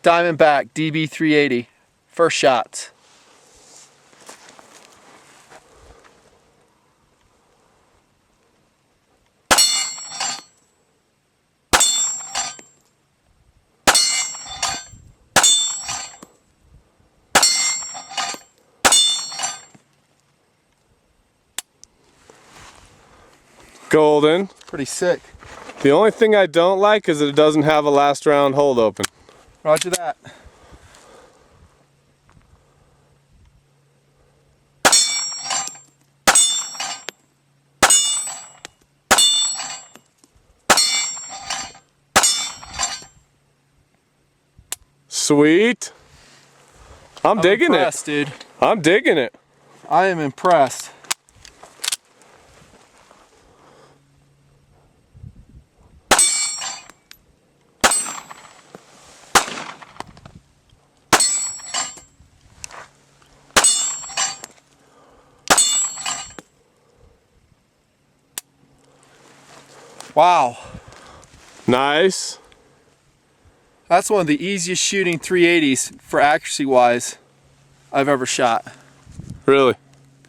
Diamondback DB380, first shots. Golden. Pretty sick. The only thing I don't like is that it doesn't have a last round hold open. Roger that. Sweet. I'm digging it. Dude. I'm digging it. I am impressed. Wow. Nice. That's one of the easiest shooting 380s for accuracy wise I've ever shot. Really?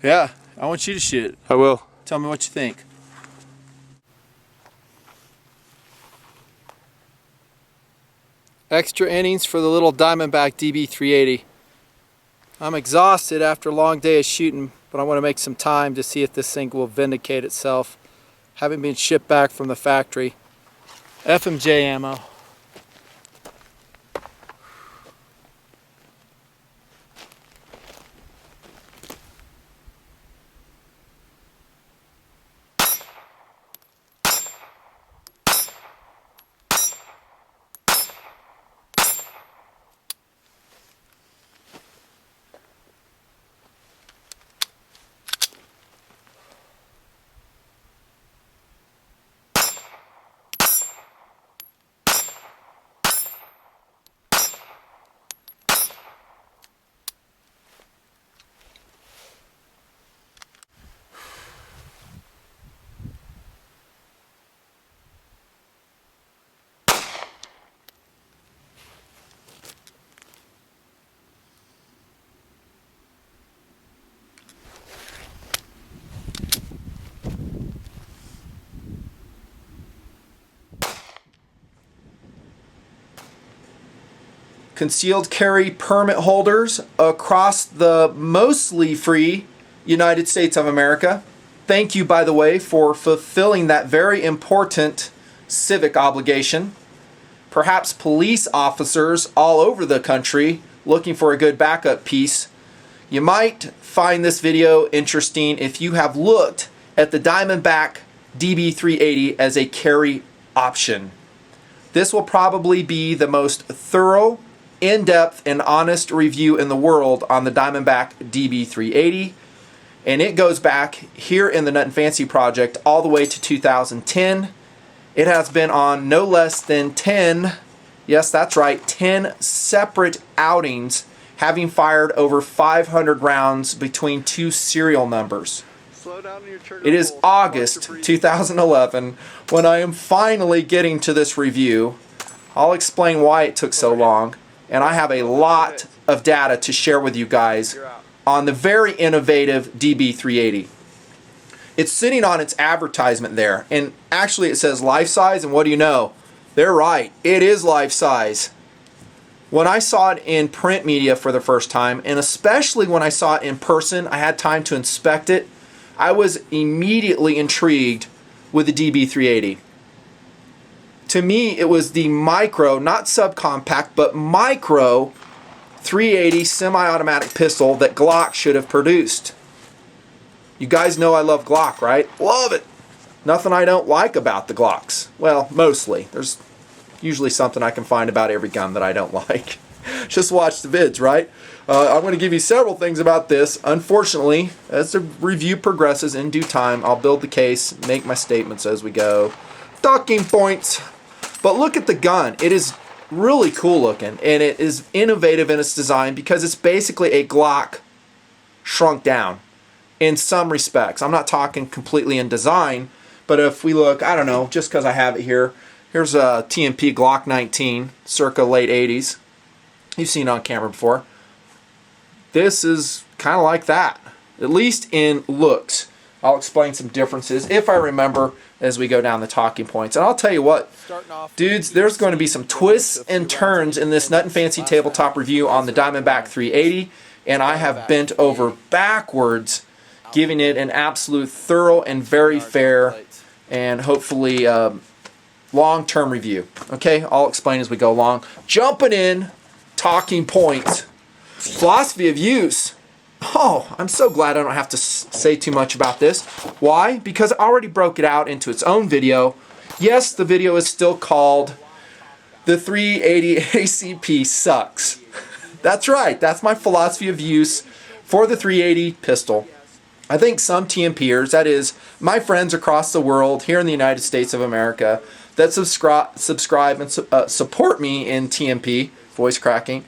Yeah, I want you to shoot it. I will. Tell me what you think. Extra innings for the little Diamondback DB380. I'm exhausted after a long day of shooting, but I want to make some time to see if this thing will vindicate itself. Having been shipped back from the factory. FMJ ammo. Concealed carry permit holders across the mostly free United States of America. Thank you, by the way, for fulfilling that very important civic obligation. Perhaps police officers all over the country looking for a good backup piece. You might find this video interesting if you have looked at the Diamondback DB380 as a carry option. This will probably be the most thorough, in-depth and honest review in the world on the Diamondback DB380, and it goes back here in the Nutnfancy project all the way to 2010. It has been on no less than 10, yes that's right, 10 separate outings, having fired over 500 rounds between two serial numbers. It is August 2011 when I am finally getting to this review. I'll explain why it took so long. And I have a lot of data to share with you guys on the very innovative DB380. It's sitting on its advertisement there, and actually it says life size, and what do you know? They're right, it is life size. When I saw it in print media for the first time, and especially when I saw it in person, I had time to inspect it, I was immediately intrigued with the DB380. To me, it was the micro, not subcompact, but micro 380 semi-automatic pistol that Glock should have produced. You guys know I love Glock, right? Love it! Nothing I don't like about the Glocks. Well, mostly. There's usually something I can find about every gun that I don't like. Just watch the vids, right? I'm going to give you several things about this. Unfortunately, as the review progresses in due time, I'll build the case, make my statements as we go. Talking points. But look at the gun. It is really cool looking, and it is innovative in its design because it's basically a Glock shrunk down in some respects. I'm not talking completely in design, but if we look, I don't know, just because I have it here, here's a TMP Glock 19, circa late 80s. You've seen it on camera before. This is kind of like that, at least in looks. I'll explain some differences if I remember as we go down the talking points. And I'll tell you what, dudes, there's going to be some twists and turns in this Nutnfancy tabletop review on the Diamondback 380, and I have bent over backwards giving it an absolute thorough and very fair and hopefully long-term review. Okay, I'll explain as we go along. Jumping in, talking points, philosophy of use. Oh, I'm so glad I don't have to say too much about this. Why? Because I already broke it out into its own video. Yes, the video is still called The 380 ACP Sucks. That's right, that's my philosophy of use for the 380 pistol. I think some TMPers, that is, my friends across the world here in the United States of America, that subscribe and support me in TMP, voice cracking,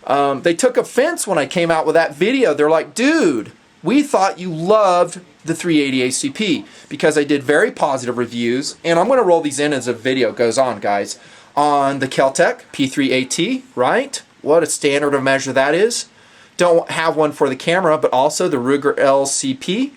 they took offense when I came out with that video. They're like, dude, we thought you loved the 380 ACP because I did very positive reviews, and I'm going to roll these in as the video goes on, guys, on the Kel-Tec P3AT, right? What a standard of measure that is. Don't have one for the camera, but also the Ruger LCP,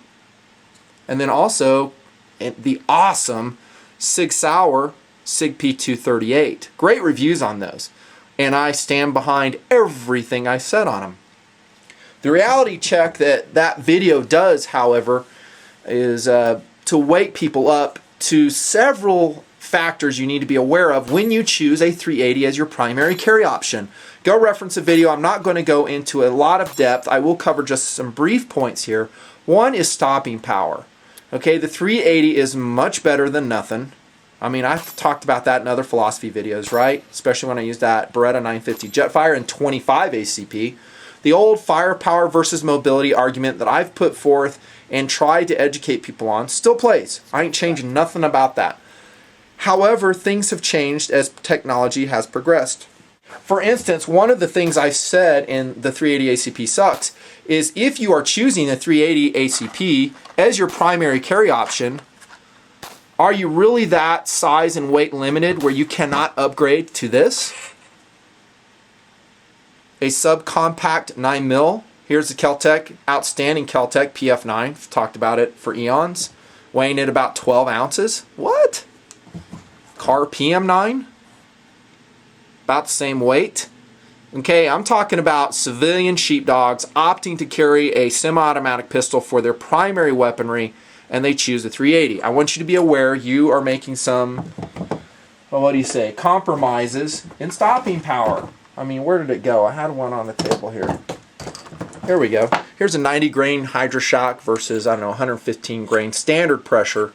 and then also the awesome Sig Sauer Sig P238. Great reviews on those, and I stand behind everything I said on them. The reality check that video does, however, is to wake people up to several factors you need to be aware of when you choose a 380 as your primary carry option. Go reference the video. I'm not going to go into a lot of depth. I will cover just some brief points here. One is stopping power. Okay, the 380 is much better than nothing. I mean, I've talked about that in other philosophy videos, right? Especially when I used that Beretta 950 Jetfire and 25 ACP. The old firepower versus mobility argument that I've put forth and tried to educate people on still plays. I ain't changing nothing about that. However, things have changed as technology has progressed. For instance, one of the things I said in the 380 ACP Sucks is if you are choosing the 380 ACP as your primary carry option, are you really that size and weight limited where you cannot upgrade to this? A subcompact 9mm. Here's the Kel-Tec, outstanding Kel-Tec PF9. I've talked about it for eons. Weighing at about 12 ounces. What? Car PM9? About the same weight. Okay, I'm talking about civilian sheepdogs opting to carry a semi-automatic pistol for their primary weaponry, and they choose the 380. I want you to be aware you are making some, well, what do you say, compromises in stopping power. I mean, where did it go? I had one on the table here. Here we go. Here's a 90 grain Hydra-Shock versus, I don't know, 115 grain standard pressure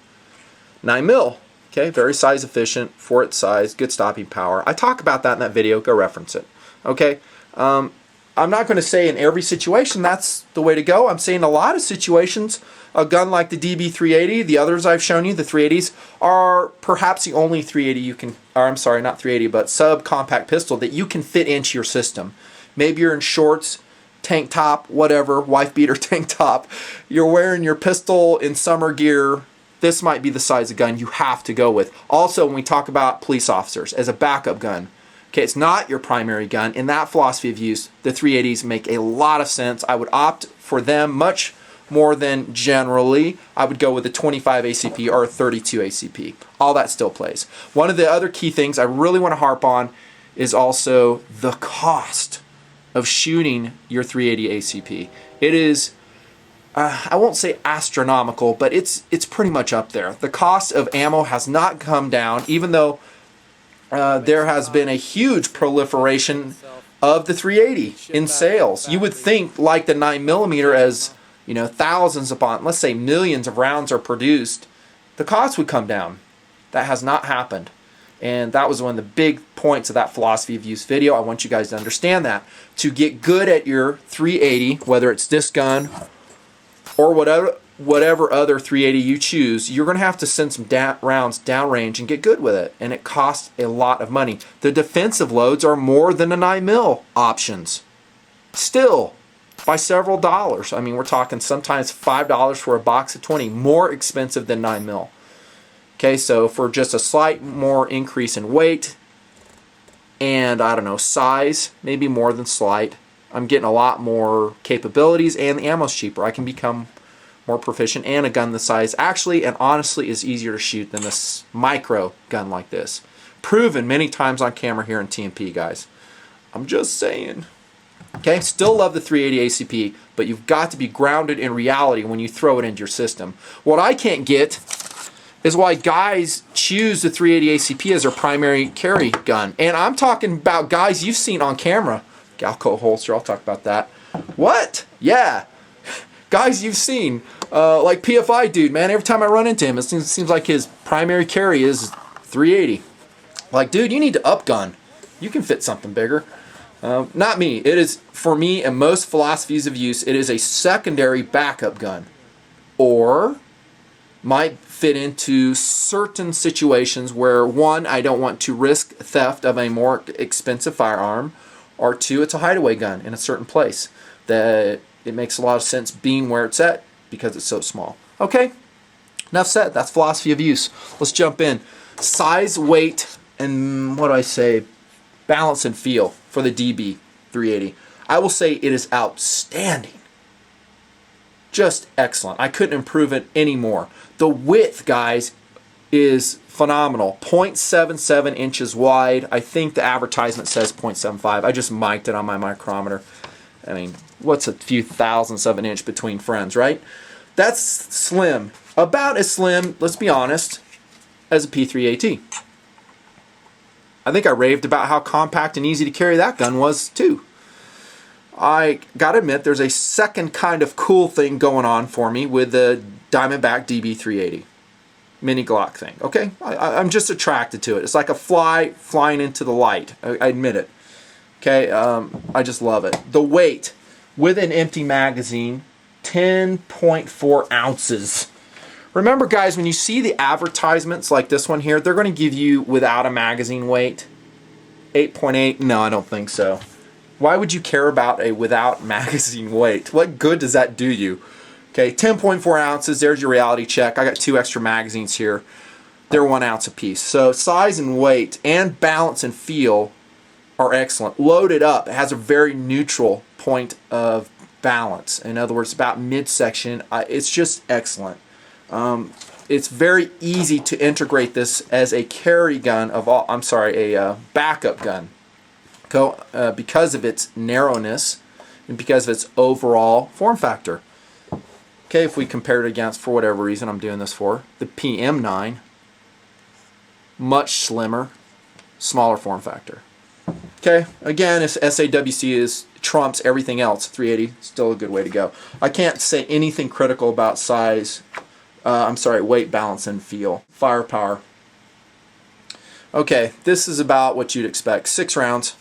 9mm. Okay, very size efficient for its size, good stopping power. I talk about that in that video. Go reference it. Okay, I'm not going to say in every situation that's the way to go. I'm saying a lot of situations, a gun like the DB380, the others I've shown you, the 380s, are perhaps the only 380 you can, or I'm sorry, not 380, but subcompact pistol that you can fit into your system. Maybe you're in shorts, tank top, whatever, wife beater tank top. You're wearing your pistol in summer gear. This might be the size of gun you have to go with. Also, when we talk about police officers as a backup gun, okay, it's not your primary gun. In that philosophy of use, the 380s make a lot of sense. I would opt for them much more than generally I would go with a 25 ACP or a 32 ACP. All that still plays. One of the other key things I really want to harp on is also the cost of shooting your 380 ACP. It is I won't say astronomical, but it's pretty much up there. The cost of ammo has not come down, even though there has been a huge proliferation of the 380 in sales. You would think, like the 9mm, as you know, thousands upon, let's say millions of rounds are produced, the cost would come down. That has not happened. And that was one of the big points of that philosophy of use video. I want you guys to understand that. To get good at your 380, whether it's this gun or whatever other 380 you choose, you're going to have to send some rounds downrange and get good with it. And it costs a lot of money. The defensive loads are more than the 9mm options. Still, by several dollars. I mean, we're talking sometimes $5 for a box of 20. More expensive than 9mm. Okay, so for just a slight more increase in weight and I don't know, size, maybe more than slight. I'm getting a lot more capabilities, and the ammo's cheaper. I can become more proficient, and a gun this size actually and honestly is easier to shoot than this micro gun like this. Proven many times on camera here in TMP, guys. I'm just saying. Okay, still love the 380 ACP, but you've got to be grounded in reality when you throw it into your system. What I can't get is why guys choose the 380 ACP as their primary carry gun. And I'm talking about guys you've seen on camera. Galco holster, I'll talk about that. What? Yeah. Guys you've seen. Like PFI dude, man, every time I run into him, it seems like his primary carry is 380. Like, dude, you need to upgun. You can fit something bigger. Not me. It is, for me and most philosophies of use, it is a secondary backup gun. Or might fit into certain situations where, one, I don't want to risk theft of a more expensive firearm, or two, it's a hideaway gun in a certain place that it makes a lot of sense being where it's at because it's so small. Okay, enough said. That's philosophy of use. Let's jump in. Size, weight, and what do I say? Balance and feel for the DB380. I will say it is outstanding. Just excellent. I couldn't improve it anymore. The width, guys, is phenomenal. 0.77 inches wide. I think the advertisement says 0.75. I just mic'd it on my micrometer. I mean, what's a few thousandths of an inch between friends, right? That's slim. About as slim, let's be honest, as a P3AT. I think I raved about how compact and easy to carry that gun was, too. I gotta admit, there's a second kind of cool thing going on for me with the Diamondback DB380 mini Glock thing. Okay, I'm just attracted to it. It's like a fly flying into the light. I admit it. Okay, I just love it. The weight with an empty magazine, 10.4 ounces. Remember, guys, when you see the advertisements like this one here, they're going to give you without a magazine weight 8.8. No, I don't think so. Why would you care about a without magazine weight? What good does that do you? Okay, 10.4 ounces. There's your reality check. I got 2 extra magazines here. They're 1 ounce apiece. So size and weight and balance and feel are excellent. Loaded up, it has a very neutral point of balance. In other words, about midsection. It's just excellent. It's very easy to integrate this as a carry gun of all. I'm sorry, a backup gun. Because of its narrowness and because of its overall form factor. Okay, if we compare it against, for whatever reason I'm doing this for, the PM9, much slimmer, smaller form factor. Okay, again, if SAWC is trumps everything else, 380 still a good way to go. I can't say anything critical about size. Weight, balance, and feel. Firepower. Okay, this is about what you'd expect. 6 rounds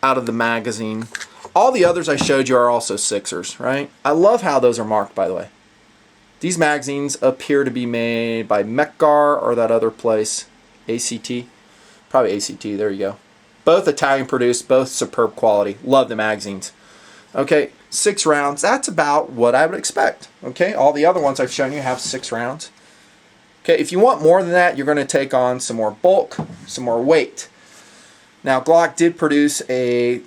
out of the magazine. All the others I showed you are also 6ers, right? I love how those are marked, by the way. These magazines appear to be made by Mekgar or that other place, ACT. Probably ACT, there you go. Both Italian produced, both superb quality. Love the magazines. Okay, 6 rounds, that's about what I would expect. Okay, all the other ones I've shown you have 6 rounds. Okay, if you want more than that, you're going to take on some more bulk, some more weight. Now, Glock did produce a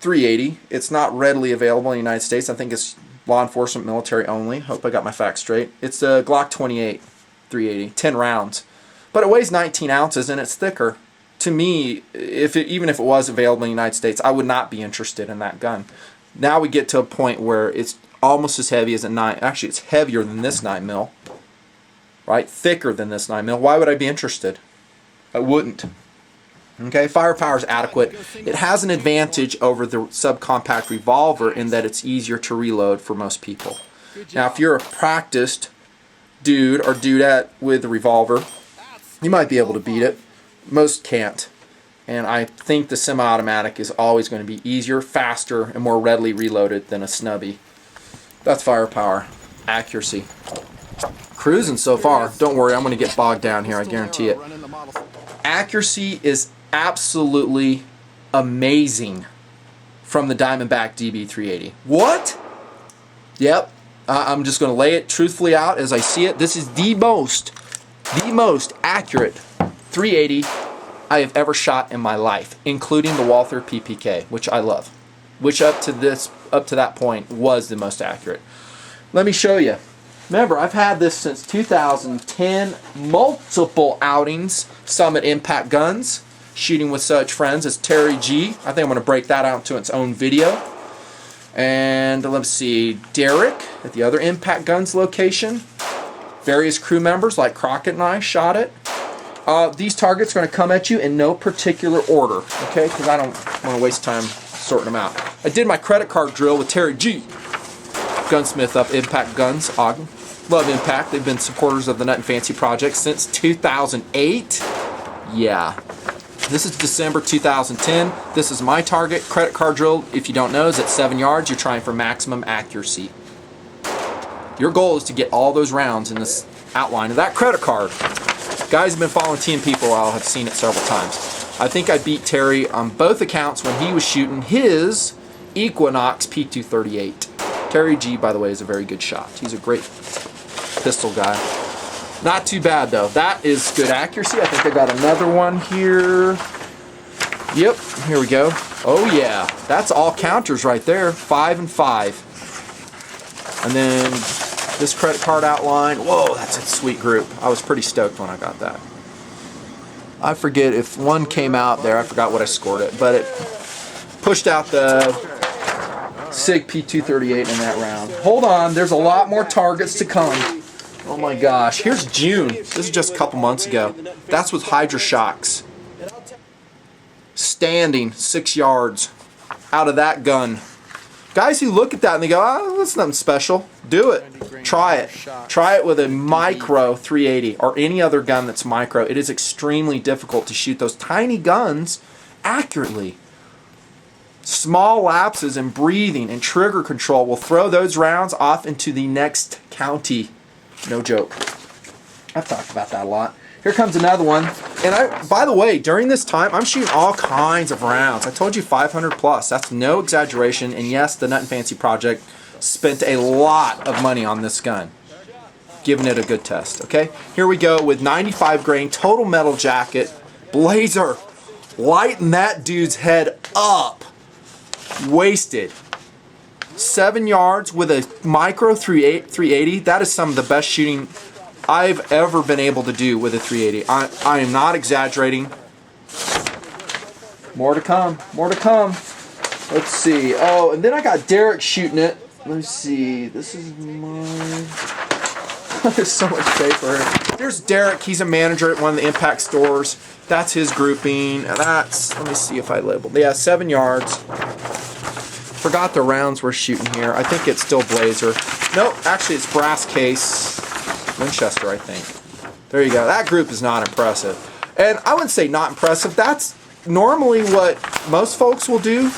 380. It's not readily available in the United States. I think it's law enforcement, military only. Hope I got my facts straight. It's the Glock 28 380, 10 rounds. But it weighs 19 ounces and it's thicker. To me, even if it was available in the United States, I would not be interested in that gun. Now we get to a point where it's almost as heavy as a 9. Actually, it's heavier than this 9mm. Right? Thicker than this 9mm. Why would I be interested? I wouldn't. Okay, firepower is adequate. It has an advantage over the subcompact revolver in that it's easier to reload for most people. Now, if you're a practiced dude or dudette with a revolver, you might be able to beat it. Most can't. And I think the semi-automatic is always going to be easier, faster, and more readily reloaded than a snubby. That's firepower. Accuracy. Cruising so far. Don't worry, I'm going to get bogged down here, I guarantee it. Accuracy is absolutely amazing from the Diamondback DB380. What? Yep. I'm just going to lay it truthfully out as I see it. This is the most accurate 380 I have ever shot in my life, including the Walther PPK, which I love, which up to that point was the most accurate. Let me show you. Remember, I've had this since 2010, multiple outings, some at Impact Guns, shooting with such friends as Terry G. I think I'm going to break that out into its own video. And let's see, Derek at the other Impact Guns location. Various crew members like Crockett and I shot it. These targets are going to come at you in no particular order, okay? Because I don't want to waste time sorting them out. I did my credit card drill with Terry G. Gunsmith up Impact Guns, Ogden. Love Impact. They've been supporters of the Nutnfancy project since 2008. Yeah. This is December 2010. This is my target. Credit card drill, if you don't know, is at 7 yards. You're trying for maximum accuracy. Your goal is to get all those rounds in this outline of that credit card. Guys have been following TMP for a while, have seen it several times. I think I beat Terry on both accounts when he was shooting his Equinox P238. Terry G, by the way, is a very good shot. He's a great pistol guy. Not too bad, though. That is good accuracy. I think I got another one here. Yep, here we go. Oh, yeah. That's all counters right there. 5 and 5. And then this credit card outline. Whoa, that's a sweet group. I was pretty stoked when I got that. I forget if one came out there. I forgot what I scored it. But it pushed out the SIG P238 in that round. Hold on. There's a lot more targets to come. Oh my gosh. Here's June. This is just a couple months ago. That's with Hydra Shocks. Standing 6 yards out of that gun. Guys who look at that and they go, oh, that's nothing special. Do it. Try it. Try it with a micro 380 or any other gun that's micro. It is extremely difficult to shoot those tiny guns accurately. Small lapses in breathing and trigger control will throw those rounds off into the next county. No joke. I've talked about that a lot. Here comes another one. And by the way, during this time, I'm shooting all kinds of rounds. I told you 500 plus. That's no exaggeration. And yes, the Nutnfancy project spent a lot of money on this gun. Giving it a good test, okay? Here we go with 95 grain total metal jacket. Blazer. Lighten that dude's head up. Wasted. 7 yards with a micro 380. That is some of the best shooting I've ever been able to do with a 380. I am not exaggerating. More to come. More to come. Let's see. Oh, and then I got Derek shooting it. Let me see. This is mine. There's so much paper. There's Derek. He's a manager at one of the Impact stores. That's his grouping. That's, let me see if I labeled. Yeah, 7 yards. Forgot the rounds we're shooting here. I think it's still Blazer. Nope, actually it's brass case. Winchester, I think. There you go. That group is not impressive. And I wouldn't say not impressive. That's normally what most folks will do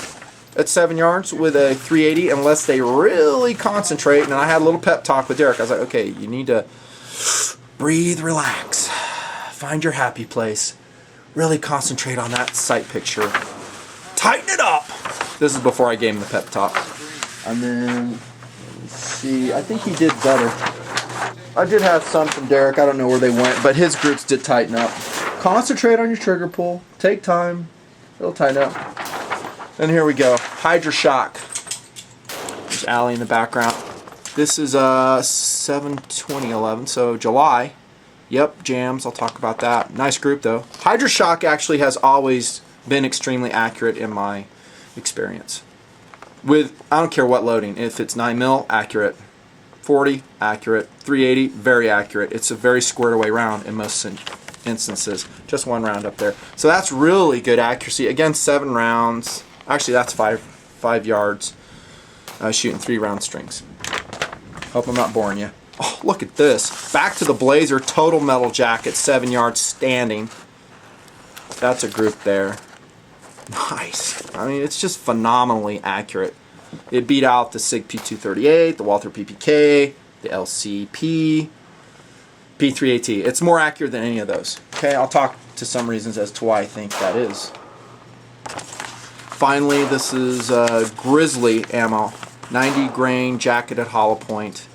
at 7 yards with a 380 unless they really concentrate. And I had a little pep talk with Derek. I was like, okay, you need to breathe, relax, find your happy place, really concentrate on that sight picture, tighten it up. This is before I gave him the pep talk. And then, let's see, I think he did better. I did have some from Derek. I don't know where they went, but his groups did tighten up. Concentrate on your trigger pull. Take time. It'll tighten up. And here we go. Hydra Shock. There's Allie in the background. This is 7/20/11, so July. Yep, jams. I'll talk about that. Nice group, though. Hydra Shock actually has always been extremely accurate in my experience. With, I don't care what loading. If it's 9mm, accurate. 40, accurate. 380, very accurate. It's a very squared away round in most instances. Just one round up there. So that's really good accuracy. Again, 7 rounds. Actually, that's 5 yards. Shooting 3 round strings. Hope I'm not boring you. Oh, look at this. Back to the Blazer total metal jacket, 7 yards standing. That's a group there. Nice. I mean, it's just phenomenally accurate. It beat out the SIG P238, the Walther PPK, the LCP, P380. It's more accurate than any of those. Okay, I'll talk to some reasons as to why I think that is. Finally, this is Grizzly ammo. 90 grain jacketed hollow point.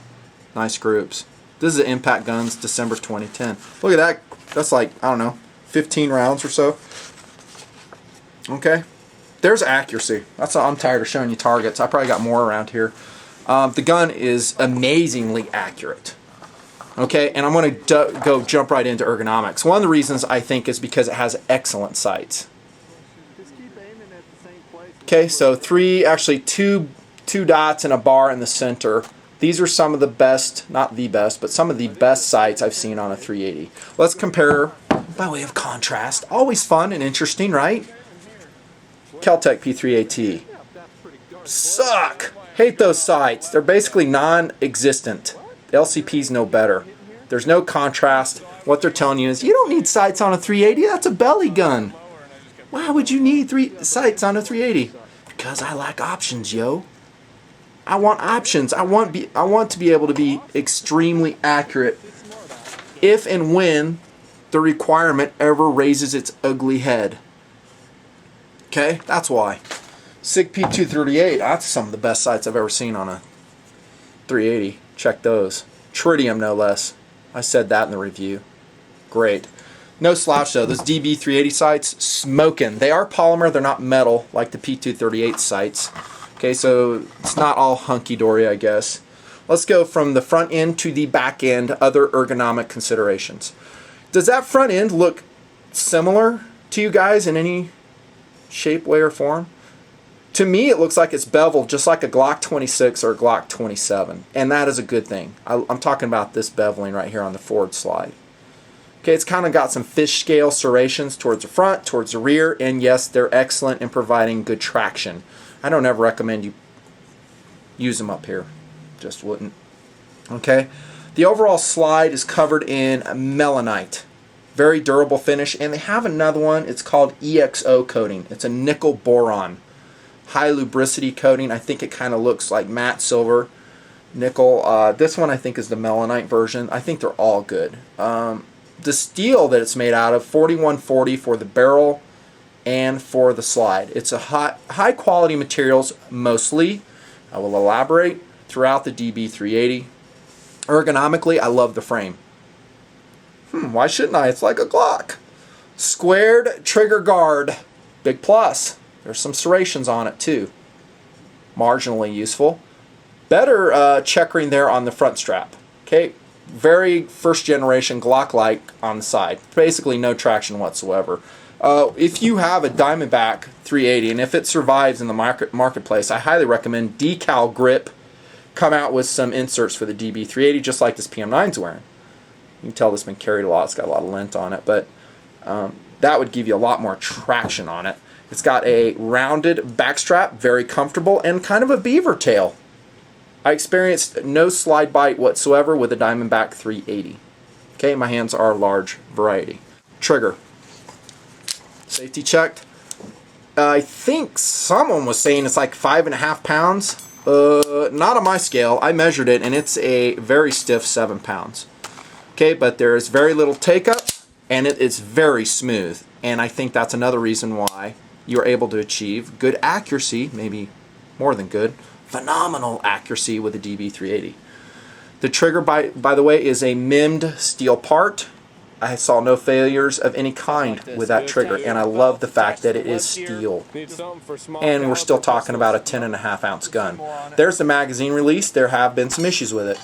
Nice groups. This is Impact Guns, December 2010. Look at that. That's like, I don't know, 15 rounds or so. Okay, there's accuracy. I'm tired of showing you targets. I probably got more around here. The gun is amazingly accurate. Okay, and I'm going to go jump right into ergonomics. One of the reasons I think is because it has excellent sights. Okay, so two dots and a bar in the center. These are some of the best, not the best, but some of the best sights I've seen on a 380. Let's compare by way of contrast. Always fun and interesting, right? Kel-Tec P380. Suck! Hate those sights. They're basically non-existent. The LCP's no better. There's no contrast. What they're telling you is, you don't need sights on a 380. That's a belly gun. Why would you need sights on a 380? Because I lack options, yo. I want options. I want to be able to be extremely accurate if and when the requirement ever raises its ugly head. Okay, that's why. SIG P238, that's some of the best sights I've ever seen on a 380. Check those. Tritium, no less. I said that in the review. Great. No slouch though. Those DB380 sights, smoking. They are polymer, they're not metal like the P238 sights. Okay, so it's not all hunky-dory, I guess. Let's go from the front end to the back end, other ergonomic considerations. Does that front end look similar to you guys in any shape, way, or form? To me, it looks like it's beveled just like a Glock 26 or a Glock 27, and that is a good thing. I'm talking about this beveling right here on the forward slide. Okay, it's kind of got some fish scale serrations towards the front, towards the rear, and yes, they're excellent in providing good traction. I don't ever recommend you use them up here. Just wouldn't. Okay, the overall slide is covered in melanite. Very durable finish, and they have another one. It's called EXO coating. It's a nickel boron. High lubricity coating. I think it kind of looks like matte silver. Nickel. This one I think is the melanite version. I think they're all good. The steel that it's made out of, 4140 for the barrel and for the slide. It's a high quality materials mostly. I will elaborate throughout the DB380. Ergonomically, I love the frame. Why shouldn't I? It's like a Glock. Squared trigger guard. Big plus. There's some serrations on it too. Marginally useful. Better checkering there on the front strap. Okay, very first generation Glock-like on the side. Basically no traction whatsoever. If you have a Diamondback 380 and if it survives in the marketplace, I highly recommend Decal Grip come out with some inserts for the DB380 just like this PM9's wearing. You can tell this has been carried a lot. It's got a lot of lint on it, but that would give you a lot more traction on it. It's got a rounded backstrap, very comfortable, and kind of a beaver tail. I experienced no slide bite whatsoever with a Diamondback 380. Okay, my hands are large variety. Trigger. Safety checked. I think someone was saying it's like 5.5 pounds. Not on my scale. I measured it, and it's a very stiff 7 pounds. Okay, but there is very little take up, and it is very smooth. And I think that's another reason why you're able to achieve good accuracy, maybe more than good, phenomenal accuracy with the DB380. The trigger, by the way, is a MIM'd steel part. I saw no failures of any kind with that trigger, and I love the fact that it is steel. And we're still talking about a 10.5 ounce gun. There's the magazine release. There have been some issues with it.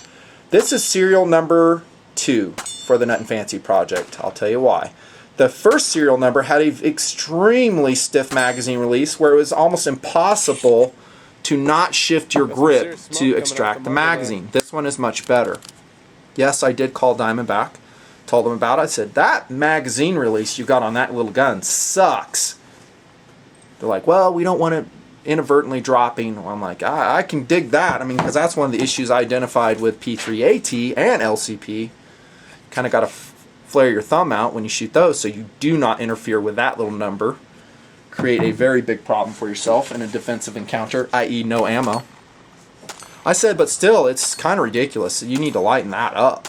This is serial number 2 for the Nutnfancy project. I'll tell you why. The first serial number had an extremely stiff magazine release where it was almost impossible to not shift your grip to extract the magazine. This one is much better. Yes, I did call Diamondback, told them about it. I said, that magazine release you got on that little gun sucks. They're like, well, we don't want it inadvertently dropping. Well, I'm like, I can dig that. I mean, because that's one of the issues I identified with P380 and LCP. Kind of got to flare your thumb out when you shoot those so you do not interfere with that little number. Create a very big problem for yourself in a defensive encounter, i.e. no ammo. I said, but still, it's kind of ridiculous. You need to lighten that up.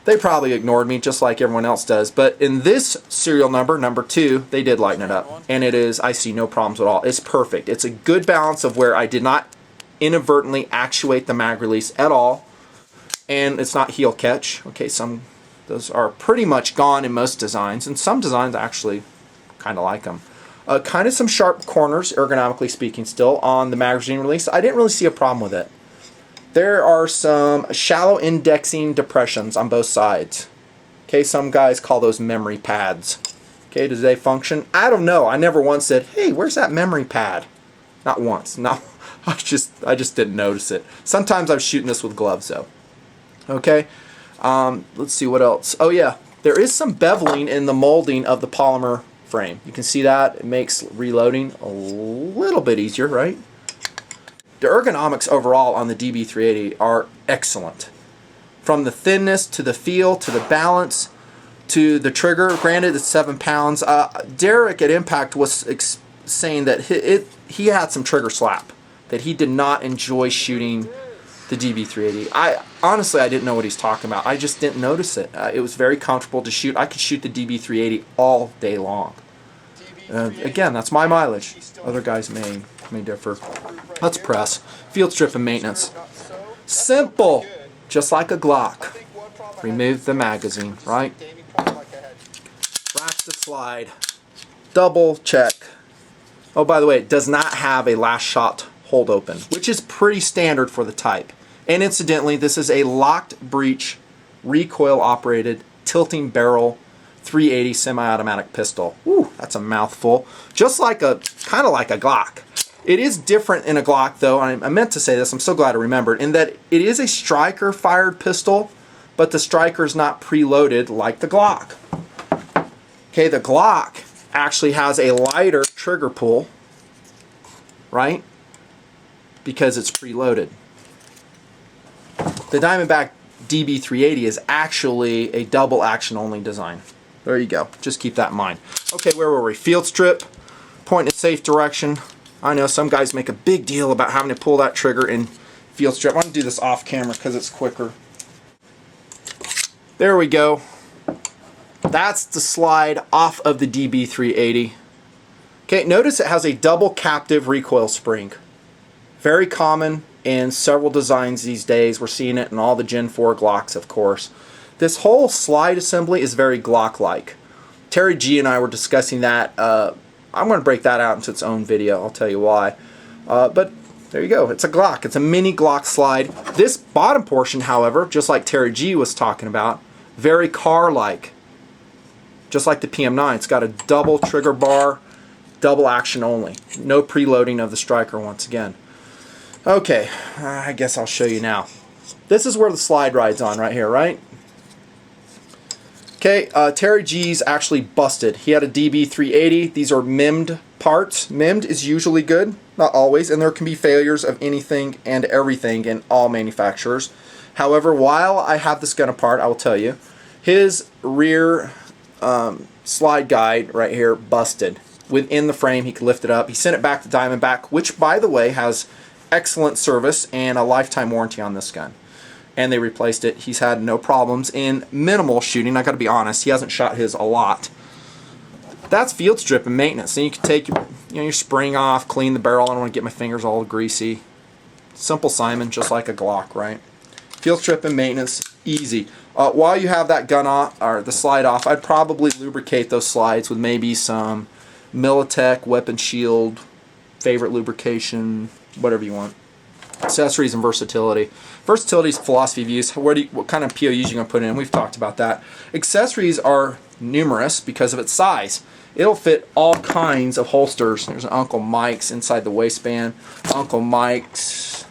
They probably ignored me just like everyone else does, but in this serial number, number 2, they did lighten it up. And it is, I see no problems at all. It's perfect. It's a good balance of where I did not inadvertently actuate the mag release at all. And it's not heel catch. Okay, those are pretty much gone in most designs, and some designs actually kind of like them. Kind of some sharp corners, ergonomically speaking, still on the magazine release. I didn't really see a problem with it. There are some shallow indexing depressions on both sides. Okay, some guys call those memory pads. Okay, does they function? I don't know. I never once said, hey, where's that memory pad? Not once. No, I just didn't notice it. Sometimes I'm shooting this with gloves though. Okay, let's see what else. Oh yeah, there is some beveling in the molding of the polymer frame. You can see that. It makes reloading a little bit easier, right? The ergonomics overall on the DB380 are excellent. From the thinness to the feel to the balance to the trigger. Granted, it's 7 pounds. Derek at Impact was saying that he had some trigger slap, that he did not enjoy shooting the DB380. Honestly, I didn't know what he's talking about. I just didn't notice it. It was very comfortable to shoot. I could shoot the DB380 all day long. Again, that's my mileage. Other guys may differ. Let's press. Field strip and maintenance. Simple, just like a Glock. Remove the magazine, right? Ratchet slide. Double check. Oh, by the way, it does not have a last shot hold open, which is pretty standard for the type. And incidentally, this is a locked breech, recoil operated, tilting barrel, 380 semi-automatic pistol. Ooh, that's a mouthful. Just like kind of like a Glock. It is different in a Glock though, and I meant to say this, I'm so glad I remembered, in that it is a striker fired pistol, but the striker is not preloaded like the Glock. Okay, the Glock actually has a lighter trigger pull, right? Because it's preloaded. The Diamondback DB380 is actually a double action only design. There you go. Just keep that in mind. Okay, where were we? Field strip, point in a safe direction. I know some guys make a big deal about having to pull that trigger in field strip. I'm going to do this off camera because it's quicker. There we go. That's the slide off of the DB380. Okay, notice it has a double captive recoil spring. Very common in several designs these days. We're seeing it in all the Gen 4 Glocks, of course. This whole slide assembly is very Glock-like. Terry G and I were discussing that. I'm going to break that out into its own video. I'll tell you why. But there you go. It's a Glock. It's a mini Glock slide. This bottom portion, however, just like Terry G was talking about, very car-like. Just like the PM9. It's got a double trigger bar, double action only. No preloading of the striker once again. Okay, I guess I'll show you now. This is where the slide rides on right here, right? Okay, Terry G's actually busted. He had a DB380. These are MIM'd parts. MIM'd is usually good, not always, and there can be failures of anything and everything in all manufacturers. However, while I have this gun apart, I will tell you, his rear slide guide right here busted. Within the frame, he could lift it up. He sent it back to Diamondback, which, by the way, has excellent service and a lifetime warranty on this gun. And they replaced it. He's had no problems in minimal shooting. I gotta be honest, he hasn't shot his a lot. That's field strip and maintenance. Then you can take your spring off, clean the barrel. I don't want to get my fingers all greasy. Simple Simon, just like a Glock, right? Field strip and maintenance, easy. While you have that gun off, or the slide off, I'd probably lubricate those slides with maybe some Militech, Weapon Shield, favorite lubrication, whatever you want. Accessories and versatility. Versatility is philosophy of use. What kind of POUs you going to put in? We've talked about that. Accessories are numerous because of its size. It'll fit all kinds of holsters. There's an Uncle Mike's inside the waistband. Uncle Mike's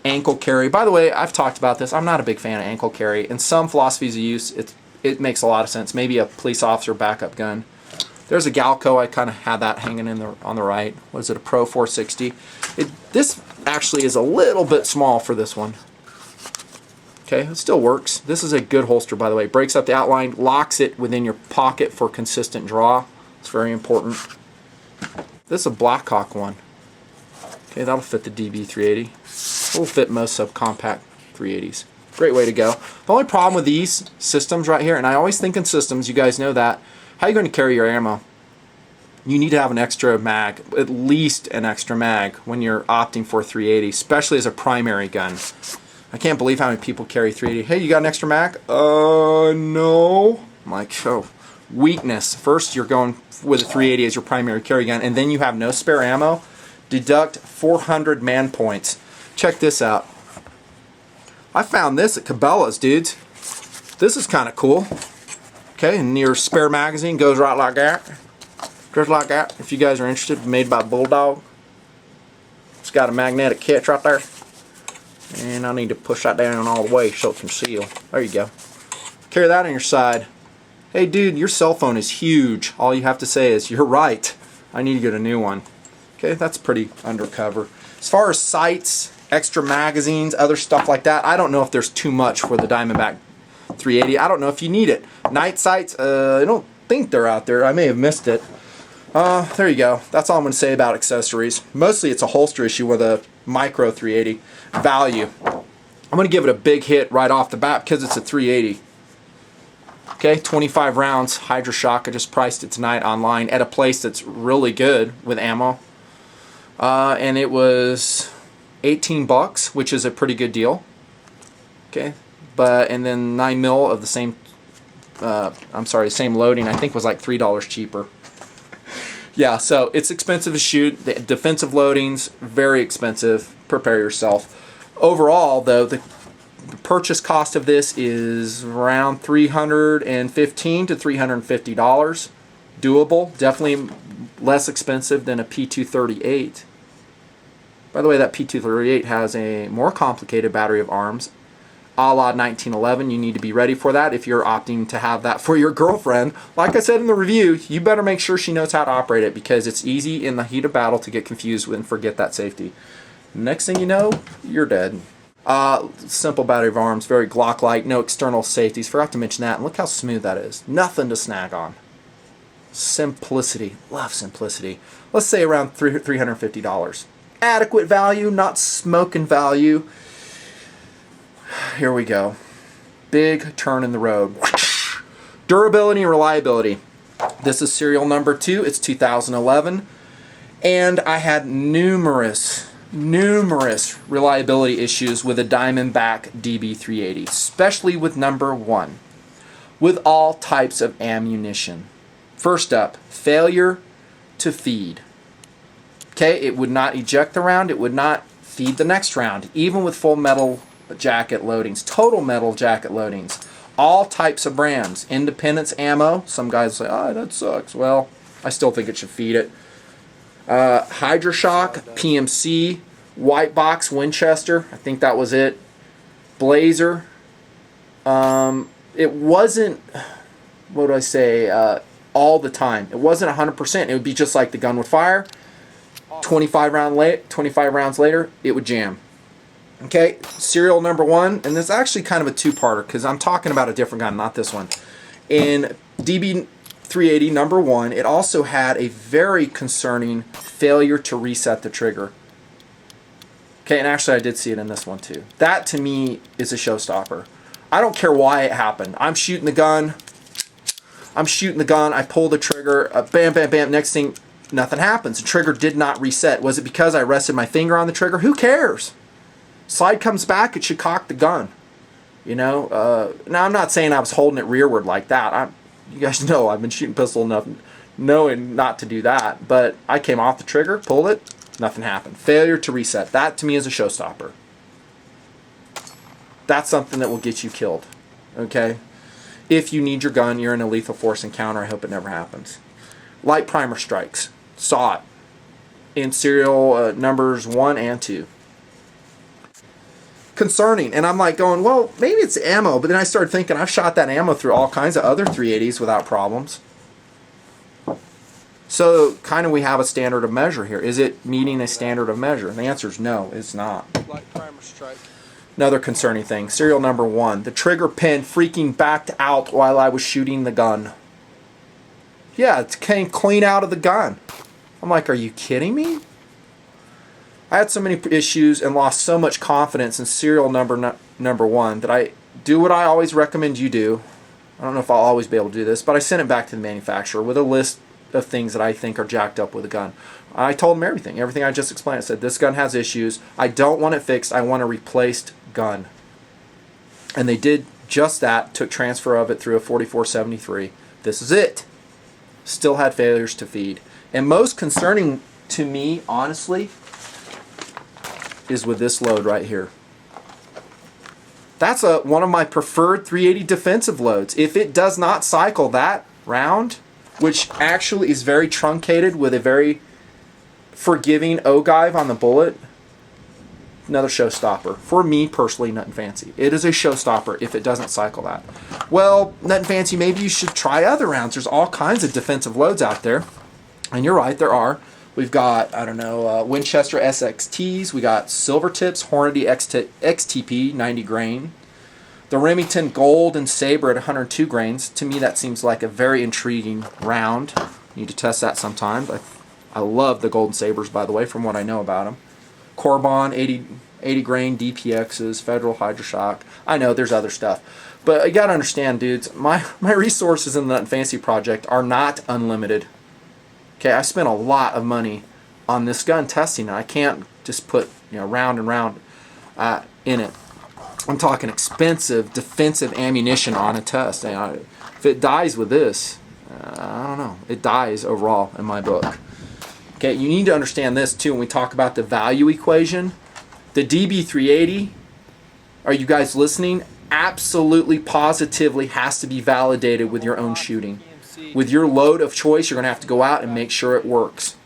ankle carry. By the way, I've talked about this. I'm not a big fan of ankle carry. In some philosophies of use, it makes a lot of sense. Maybe a police officer backup gun. There's a Galco. I kind of had that hanging on the right. What is it? A Pro 460. This actually is a little bit small for this one. Okay, it still works. This is a good holster, by the way. Breaks up the outline, locks it within your pocket for consistent draw. It's very important. This is a Blackhawk one. Okay, that'll fit the DB380. It'll fit most subcompact 380s. Great way to go. The only problem with these systems right here, and I always think in systems, you guys know that, how are you going to carry your ammo? You need to have an extra mag, at least an extra mag, when you're opting for 380, especially as a primary gun. I can't believe how many people carry 380. Hey, you got an extra mag? No. I'm like, oh, Weakness. First, you're going with a 380 as your primary carry gun, and then you have no spare ammo. Deduct 400 man points. Check this out. I found this at Cabela's, dudes. This is kind of cool. Okay, and your spare magazine goes right like that. Just like that. If you guys are interested, made by Bulldog. It's got a magnetic catch right there. And I need to push that down all the way so it can seal. There you go. Carry that on your side. Hey dude, your cell phone is huge. All you have to say is, you're right. I need to get a new one. Okay, that's pretty undercover. As far as sights, extra magazines, other stuff like that, I don't know if there's too much for the Diamondback 380. I don't know if you need it. Night sights, I don't think they're out there. I may have missed it. There you go. That's all I'm going to say about accessories. Mostly it's a holster issue with a micro 380. Value. I'm going to give it a big hit right off the bat because it's a 380. Okay, 25 rounds, Hydra Shock. I just priced it tonight online at a place that's really good with ammo. And it was 18 bucks, which is a pretty good deal. Okay, and then 9 mil of the same, same loading, I think was like $3 cheaper. Yeah, so it's expensive to shoot. The defensive loadings, very expensive. Prepare yourself. Overall, though, the purchase cost of this is around $315 to $350. Doable. Definitely less expensive than a P238. By the way, that P238 has a more complicated battery of arms. A la 1911, you need to be ready for that if you're opting to have that for your girlfriend. Like I said in the review, you better make sure she knows how to operate it because it's easy in the heat of battle to get confused with and forget that safety. Next thing you know, you're dead. Simple battery of arms, very Glock-like, no external safeties. Forgot to mention that, and look how smooth that is. Nothing to snag on. Simplicity. Love simplicity. Let's say around $350. Adequate value, not smoking value. Here we go. Big turn in the road. Durability and reliability. This is serial number 2. It's 2011. And I had numerous reliability issues with a Diamondback DB380, especially with number 1, with all types of ammunition. First up, failure to feed. Okay, it would not eject the round, it would not feed the next round, even with full metal jacket loadings, total metal jacket loadings, all types of brands, Independence ammo. Some guys say, oh, that sucks. Well, I still think it should feed it. Hydra Shock, PMC, White Box, Winchester, I think that was it. Blazer. It wasn't, what do I say, all the time. It wasn't 100%. It would be just like the gun would fire. 25 rounds later, it would jam. Okay, serial number 1, and this is actually kind of a two-parter because I'm talking about a different gun, not this one. In DB380 number 1, it also had a very concerning failure to reset the trigger. Okay, and actually I did see it in this one too. That to me is a showstopper. I don't care why it happened. I'm shooting the gun, I pull the trigger, bam, bam, bam, next thing, nothing happens. The trigger did not reset. Was it because I rested my finger on the trigger? Who cares? Slide comes back, it should cock the gun. You know, now I'm not saying I was holding it rearward like that. You guys know I've been shooting pistol enough knowing not to do that. But I came off the trigger, pulled it, nothing happened. Failure to reset. That to me is a showstopper. That's something that will get you killed. Okay? If you need your gun, you're in a lethal force encounter. I hope it never happens. Light primer strikes. Saw it in serial numbers 1 and 2. Concerning, and I'm like going, well, maybe it's ammo, but then I started thinking I've shot that ammo through all kinds of other 380s without problems. So kind of we have a standard of measure here. Is it meeting a standard of measure? And the answer is no, it's not. Light primer strike. Another concerning thing, serial number 1, the trigger pin freaking backed out while I was shooting the gun. Yeah, it came clean out of the gun. I'm like, are you kidding me? I had so many issues and lost so much confidence in serial number 1 that I do what I always recommend you do. I don't know if I'll always be able to do this, but I sent it back to the manufacturer with a list of things that I think are jacked up with the gun. I told them everything I just explained. I said, this gun has issues. I don't want it fixed. I want a replaced gun. And they did just that, took transfer of it through a 4473. This is it. Still had failures to feed. And most concerning to me, honestly, is with this load right here. That's one of my preferred 380 defensive loads. If it does not cycle that round, which actually is very truncated with a very forgiving ogive on the bullet, another showstopper. For me personally, Nutnfancy. It is a showstopper if it doesn't cycle that. Well, Nutnfancy, maybe you should try other rounds. There's all kinds of defensive loads out there. And you're right, there are. We've got, I don't know, Winchester SXTs. We got Silver Tips, Hornady XTP, 90 grain. The Remington Gold and Saber at 102 grains. To me, that seems like a very intriguing round. Need to test that sometime. I love the Golden Sabers, by the way, from what I know about them. Corbon, 80 grain, DPXs, Federal Hydroshock. I know there's other stuff. But you got to understand, dudes, my resources in the Nutnfancy project are not unlimited. Okay, I spent a lot of money on this gun testing, and I can't just put round and round in it. I'm talking expensive defensive ammunition on a test. And if it dies with this, I don't know. It dies overall in my book. Okay, you need to understand this too when we talk about the value equation. The DB380, are you guys listening? Absolutely, positively has to be validated with your own shooting. With your load of choice, you're going to have to go out and make sure it works.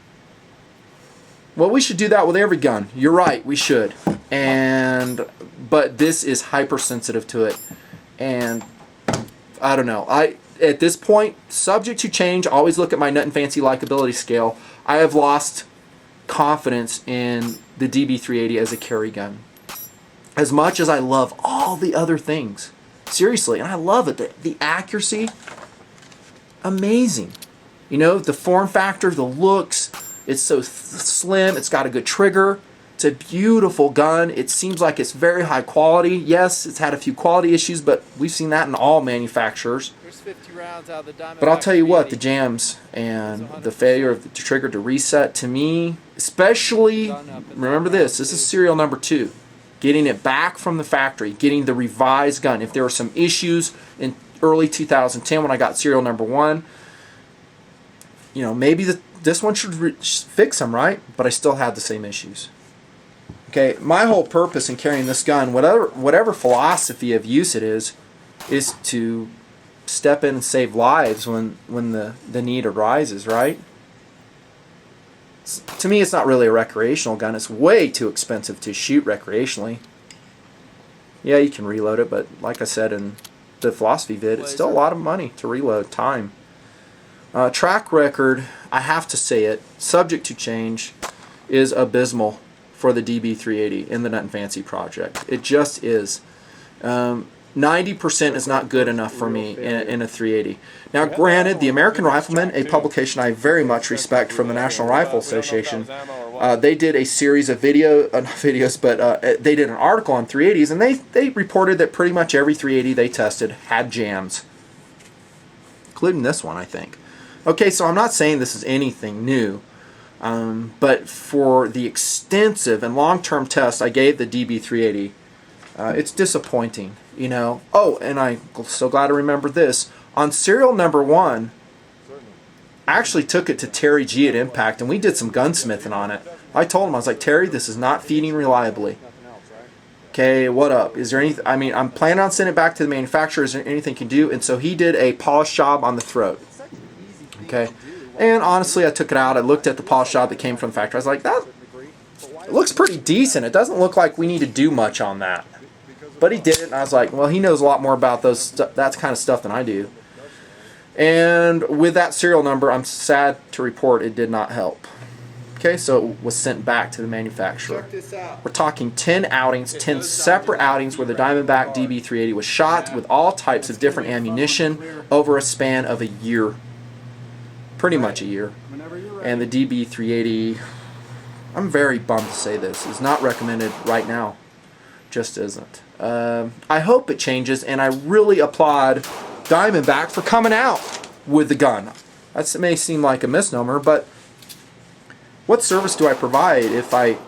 Well, we should do that with every gun. You're right, we should. But this is hypersensitive to it. And I don't know. At this point, subject to change, always look at my Nutnfancy Likability Scale. I have lost confidence in the DB380 as a carry gun. As much as I love all the other things. Seriously, and I love it. The accuracy, amazing. The form factor, the looks, it's so slim, it's got a good trigger. It's a beautiful gun. It seems like it's very high quality. Yes, it's had a few quality issues, but we've seen that in all manufacturers. There's 50 rounds out of the Diamondback. But I'll tell you what, the jams and the failure of the trigger to reset, to me, especially, remember this is serial number 2. Getting it back from the factory, getting the revised gun. If there were some issues in early 2010 when I got serial number 1, maybe this one should fix them, right? But I still had the same issues. Okay, my whole purpose in carrying this gun, whatever philosophy of use it is to step in and save lives when the need arises, right? To me, it's not really a recreational gun. It's way too expensive to shoot recreationally. Yeah, you can reload it, but like I said in the philosophy vid, it's still a lot of money to reload, time. Track record, I have to say it, subject to change, is abysmal for the DB380 in the Nutnfancy project. It just is. 90% is not good enough for me in a 380. Now, granted, the American Rifleman, a publication I very much respect from the National Rifle Association, they did a series of they did an article on 380s, and they reported that pretty much every 380 they tested had jams, including this one, I think. Okay, so I'm not saying this is anything new, but for the extensive and long-term tests I gave the DB380, it's disappointing, Oh, and I'm so glad I remember this. On serial number 1, I actually took it to Terry G at Impact, and we did some gunsmithing on it. I told him, I was like, Terry, this is not feeding reliably. Okay, what up? Is there anything? I mean, I'm planning on sending it back to the manufacturer. Is there anything you can do? And so he did a polish job on the throat. Okay, and honestly, I took it out. I looked at the polish job that came from the factory. I was like, that it looks pretty decent. It doesn't look like we need to do much on that. But he did it, and I was like, well, he knows a lot more about that kind of stuff than I do. And with that serial number, I'm sad to report it did not help. Okay, so it was sent back to the manufacturer. Check this out. We're talking 10 outings, 10 separate outings where the Diamondback DB380 was shot with all types of different ammunition over a span of a year. Pretty much a year. And the DB380, I'm very bummed to say this, is not recommended right now. Just isn't. I hope it changes, and I really applaud Diamondback for coming out with the gun. That may seem like a misnomer, but what service do I provide if I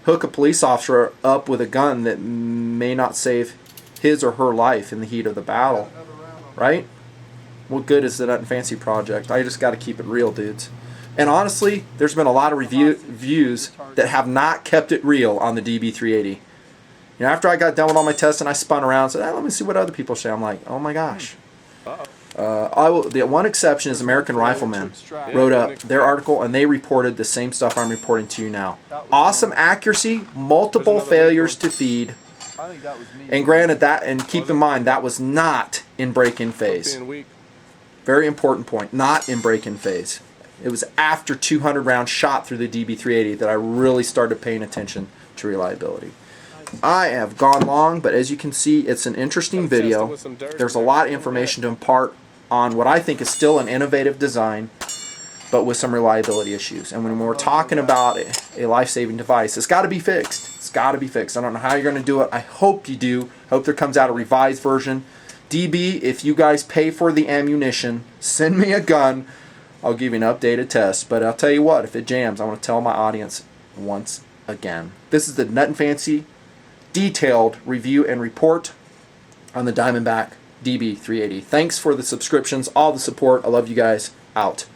hook a police officer up with a gun that may not save his or her life in the heat of the battle? Right? What good is the Nutnfancy project? I just got to keep it real, dudes. And honestly, there's been a lot of reviews that have not kept it real on the DB380. You know, after I got done with all my tests and I spun around and said, let me see what other people say. I'm like, oh my gosh. The one exception is American Rifleman wrote up their article, and they reported the same stuff I'm reporting to you now. Awesome accuracy, multiple failures to feed. And granted that, and keep in mind, that was not in break-in phase. Very important point, not in break-in phase. It was after 200 rounds shot through the DB380 that I really started paying attention to reliability. I have gone long, but as you can see, it's an interesting video. There's a lot of information to impart on what I think is still an innovative design, but with some reliability issues. And when we're talking about a life-saving device, it's got to be fixed. It's got to be fixed. I don't know how you're going to do it. I hope you do. I hope there comes out a revised version. DB, if you guys pay for the ammunition, send me a gun. I'll give you an updated test. But I'll tell you what, if it jams, I want to tell my audience once again. This is the Nutnfancy detailed review and report on the Diamondback DB380. Thanks for the subscriptions, all the support. I love you guys. Out.